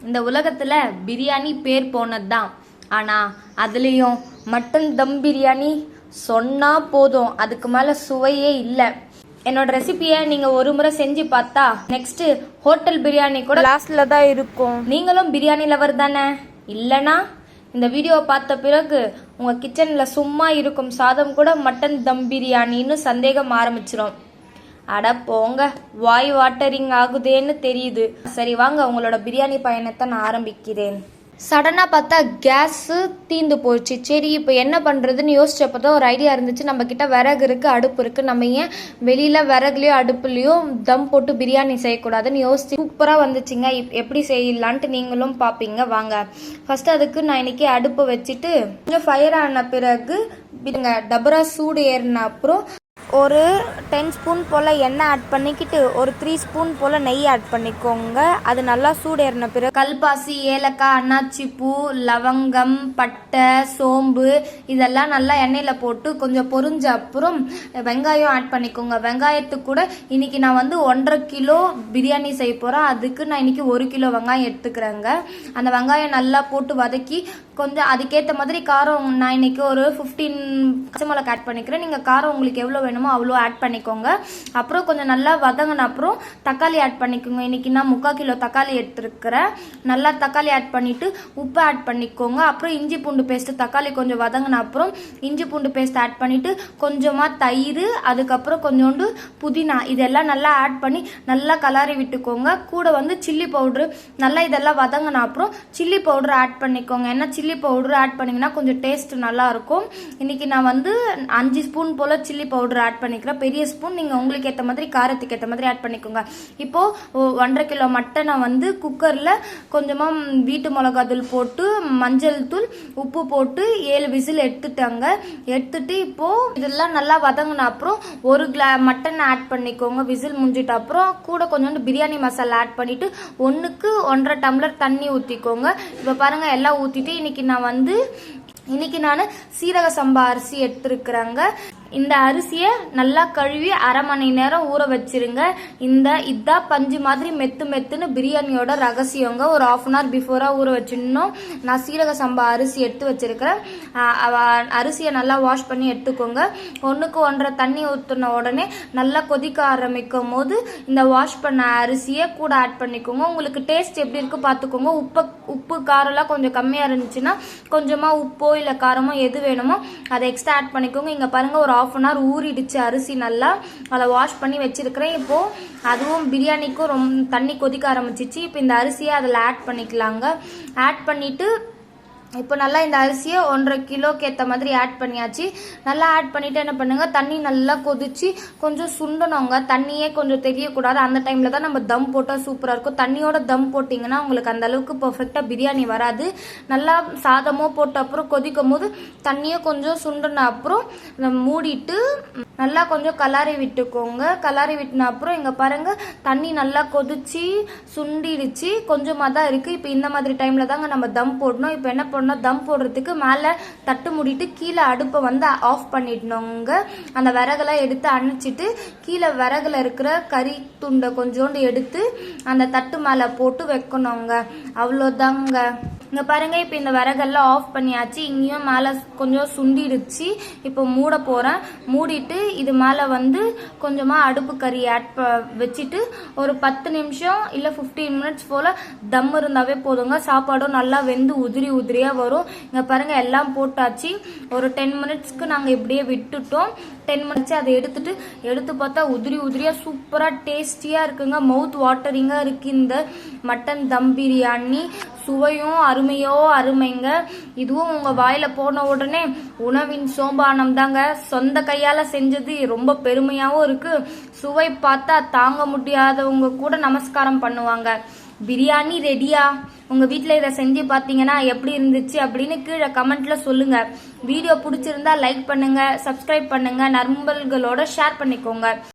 இந்த உலகத்துல பிரியாணி பேர் போனதுதான். ஆனா அதுலயும் மட்டன் தம் பிரியாணி சொன்னா போதும், அதுக்கு மேல சுவையே இல்லை. என்னோட ரெசிபியை நீங்க ஒரு முறை செஞ்சு பார்த்தா நெக்ஸ்ட் ஹோட்டல் பிரியாணி கூட லாஸ்ட்ல தான் இருக்கும். நீங்களும் பிரியாணி லவர் தானே? இல்லனா இந்த வீடியோவை பார்த்த பிறகு உங்க கிச்சன்ல சும்மா இருக்கும் சாதம் கூட மட்டன் தம் பிரியாணின்னு சந்தேகம் ஆரம்பிச்சிடும். அட போங்க, வாய் வாட்டரிங் ஆகுதேன்னு தெரியுது. சரி வாங்க, உங்களோட பிரியாணி பயணத்தை நான் ஆரம்பிக்கிறேன். சடனாக பார்த்தா கேஸு தீந்து போச்சு. சரி இப்போ என்ன பண்ணுறதுன்னு யோசிச்சப்போ தான் ஒரு ஐடியா இருந்துச்சு. நம்ம கிட்ட விறகு இருக்குது, அடுப்பு இருக்குது, நம்ம ஏன் வெளியில் விறகுலையோ அடுப்புலையோ தம் போட்டு பிரியாணி செய்யக்கூடாதுன்னு யோசிச்சு சூப்பராக வந்துச்சுங்க. எப்படி செய்யலான்ட்டு நீங்களும் பார்ப்பீங்க. வாங்க, ஃபஸ்ட்டு அதுக்கு நான் இன்னைக்கு அடுப்பு வச்சுட்டு கொஞ்சம் ஃபயர் ஆன பிறகு டபரா சூடு ஏறின அப்புறம் ஒரு 10 ஸ்பூன் போல் எண்ணெய் ஆட் பண்ணிக்கிட்டு ஒரு 3 ஸ்பூன் போல் நெய் ஆட் பண்ணிக்கோங்க. அது நல்லா சூடேறின பிறகு கல்பாசி, ஏலக்காய், அன்னாச்சி பூ, லவங்கம், பட்டை, சோம்பு இதெல்லாம் நல்லா எண்ணெயில் போட்டு கொஞ்சம் பொரிஞ்ச அப்புறம் வெங்காயம் ஆட் பண்ணிக்கோங்க. வெங்காயத்துக்கு கூட இன்னைக்கு நான் 1.5 கிலோ பிரியாணி செய்ய போகிறேன். அதுக்கு நான் இன்னைக்கு 1 கிலோ வெங்காயம் எடுத்துக்கிறேங்க. அந்த வெங்காயம் நல்லா போட்டு வதக்கி கொஞ்சம் அதுக்கேற்ற மாதிரி காரம் நான் இன்னைக்கு ஒரு 15 பச்சை மிளகா ஆட் பண்ணிக்கிறேன். நீங்கள் காரம் உங்களுக்கு எவ்வளோ வேணுமோ அவ்வளோ ஆட் பண்ணிக்கோங்க. அப்புறம் கொஞ்சம் நல்லா வதங்கின அப்புறம் தக்காளி ஆட் பண்ணிக்கோங்க. இன்னைக்கு நான் 3/4 கிலோ தக்காளி எடுத்துருக்கிறேன். நல்லா தக்காளி ஆட் பண்ணிட்டு உப்பு ஆட் பண்ணிக்கோங்க. அப்புறம் இஞ்சி பூண்டு பேஸ்ட்டு, தக்காளி கொஞ்சம் வதங்கின அப்புறம் இஞ்சி பூண்டு பேஸ்ட் ஆட் பண்ணிட்டு கொஞ்சமாக தயிர், அதுக்கப்புறம் கொஞ்சோண்டு புதினா இதெல்லாம் நல்லா ஆட் பண்ணி நல்லா கலரி விட்டுக்கோங்க. கூட சில்லி பவுட்ரு நல்லா இதெல்லாம் வதங்கின அப்புறம் சில்லி பவுடர் ஆட் பண்ணிக்கோங்க. ஏன்னா சில்லி பவுடர் ஆட் பண்ணிங்கன்னா கொஞ்சம் டேஸ்ட் நல்லா இருக்கும். இன்னைக்கு நான் 5 ஸ்பூன் போல் சில்லி பவுடர் ஆட் பண்ணிக்கிறேன். பெரிய ஸ்பூன் நீங்கள் உங்களுக்கு ஏற்ற மாதிரி காரத்துக்கு ஏற்ற மாதிரி ஆட் பண்ணிக்கோங்க. இப்போது 1.5 கிலோ மட்டனை குக்கரில் கொஞ்சமாக வீட்டு மிளகாத்தூள் போட்டு மஞ்சள் தூள் உப்பு போட்டு 7 விசில் எடுத்துட்டாங்க. எடுத்துட்டு இப்போது இதெல்லாம் நல்லா வதங்கின அப்புறம் ஒரு மட்டன் ஆட் பண்ணிக்கோங்க. விசில் முடிஞ்சிட்ட அப்புறம் கூட கொஞ்சோண்டு பிரியாணி மசாலா ஆட் பண்ணிவிட்டு 1க்கு 1.5 டம்ளர் தண்ணி ஊற்றிக்கோங்க. இப்போ பாருங்கள் எல்லாம் ஊற்றிட்டு இன்னைக்கு நான் சீரக சம்பா அரிசி எடுத்துருக்குறேங்க. இந்த அரிசியை நல்லா கழுவி 1/2 மணி நேரம் ஊற வச்சிருங்க. இதான் பஞ்சு மாதிரி மெத்துன்னு பிரியாணியோட ரகசியங்க. ஒரு 1/2 hour பிஃபோராக ஊற வச்சிடணும். நான் சீரக சம்பா அரிசி எடுத்து வச்சிருக்கிறேன். அரிசியை நல்லா வாஷ் பண்ணி எடுத்துக்கோங்க. 1க்கு 1.5 தண்ணி ஊற்றின உடனே நல்லா கொதிக்க ஆரம்பிக்கும் போது இந்த வாஷ் பண்ண அரிசியை கூட ஆட் பண்ணிக்கோங்க. உங்களுக்கு டேஸ்ட் எப்படி இருக்கு பார்த்துக்கோங்க. உப்பு காரம்லாம் கொஞ்சம் கம்மியாக இருந்துச்சுன்னா கொஞ்சமாக உப்போ இல்லை காரமோ எது வேணுமோ அதை எக்ஸ்ட்ரா ஆட் பண்ணிக்கோங்க. இங்கே பாருங்கள், ஒரு 1/2 hour ஊறிடுச்சு அரிசி. நல்லா அதை வாஷ் பண்ணி வச்சிருக்கிறேன். இப்போது அதுவும் பிரியாணிக்கும் ரொம்ப தண்ணி கொதிக்க ஆரம்பிச்சிச்சு. இப்போ இந்த அரிசியை அதில் ஆட் பண்ணிக்கலாங்க. ஆட் பண்ணிவிட்டு இப்போ நல்லா இந்த அரிசியை 1.5 கிலோக்கு ஏற்ற மாதிரி ஆட் பண்ணியாச்சு. நல்லா ஆட் பண்ணிவிட்டு என்ன பண்ணுங்க, தண்ணி நல்லா கொதிச்சு கொஞ்சம் சுண்டணுங்க. தண்ணியே கொஞ்சம் தெரியக்கூடாது. அந்த டைமில் தான் நம்ம தம் போட்டால் சூப்பராக இருக்கும். தண்ணியோட தம் போட்டிங்கன்னா உங்களுக்கு அந்த அளவுக்கு பர்ஃபெக்டாக பிரியாணி வராது. நல்லா சாதமோ போட்ட அப்புறம் கொதிக்கும் போது தண்ணியை கொஞ்சம் சுண்டின அப்புறம் மூடிட்டு நல்லா கொஞ்சம் கலாரி விட்டுக்கோங்க. கலாரி விட்டுன அப்புறம் இங்கே பாருங்கள், தண்ணி நல்லா கொதிச்சு சுண்டிடுச்சு. கொஞ்சமாக தான் இருக்குது. இப்போ இந்த மாதிரி டைமில் தாங்க நம்ம தம் போடணும். இப்போ என்ன தம் போடுறதுக்கு மேலே தட்டு மூடிட்டு கீழே அடுப்பை ஆஃப் பண்ணிடணுங்க. அந்த விறகெல்லாம் எடுத்து அணைச்சிட்டு கீழே விறகுல இருக்கிற கறி துண்டை கொஞ்சோண்டு எடுத்து அந்த தட்டு மேலே போட்டு வைக்கணுங்க. அவ்வளோதாங்க. இங்கே பாருங்க, இப்போ இந்த விறகெல்லாம் ஆஃப் பண்ணியாச்சு. இங்கேயும் மேலே கொஞ்சம் சுண்டிடுச்சு. இப்போ மூட போகிறேன். மூடிட்டு இது மேலே கொஞ்சமாக அடுப்பு கறி வச்சுட்டு ஒரு 10 நிமிஷம் இல்லை 15 மினிட்ஸ் போல் தம் இருந்தாவே போதுங்க. சாப்பாடும் நல்லா வெந்து உதிரியாக வரும். இங்கே பாருங்கள், எல்லாம் போட்டாச்சு. ஒரு 10 மினிட்ஸ்க்கு நாங்கள் இப்படியே விட்டுட்டோம். 10 மினிட்ஸ் அதை எடுத்து பார்த்தா உதிரியாக சூப்பராக டேஸ்டியாக இருக்குங்க. மவுத் வாட்டரிங்காக இருக்குது இந்த மட்டன் தம் பிரியாணி. சுவையும் அருமைங்க. இதுவும் உங்கள் வாயில் போன உடனே உணவின் சோபானம் தாங்க. சொந்த கையால் செஞ்சது ரொம்ப பெருமையாகவும் இருக்குது. சுவை பார்த்தா தாங்க முடியாதவங்க கூட நமஸ்காரம் பண்ணுவாங்க. பிரியாணி ரெடியா? உங்கள் வீட்டில் இதை செஞ்சு பார்த்தீங்கன்னா எப்படி இருந்துச்சு அப்படின்னு கீழே கமெண்ட்டில் சொல்லுங்கள். வீடியோ பிடிச்சிருந்தா லைக் பண்ணுங்கள், சப்ஸ்கிரைப் பண்ணுங்கள், நண்பர்களோட ஷேர் பண்ணிக்கோங்க.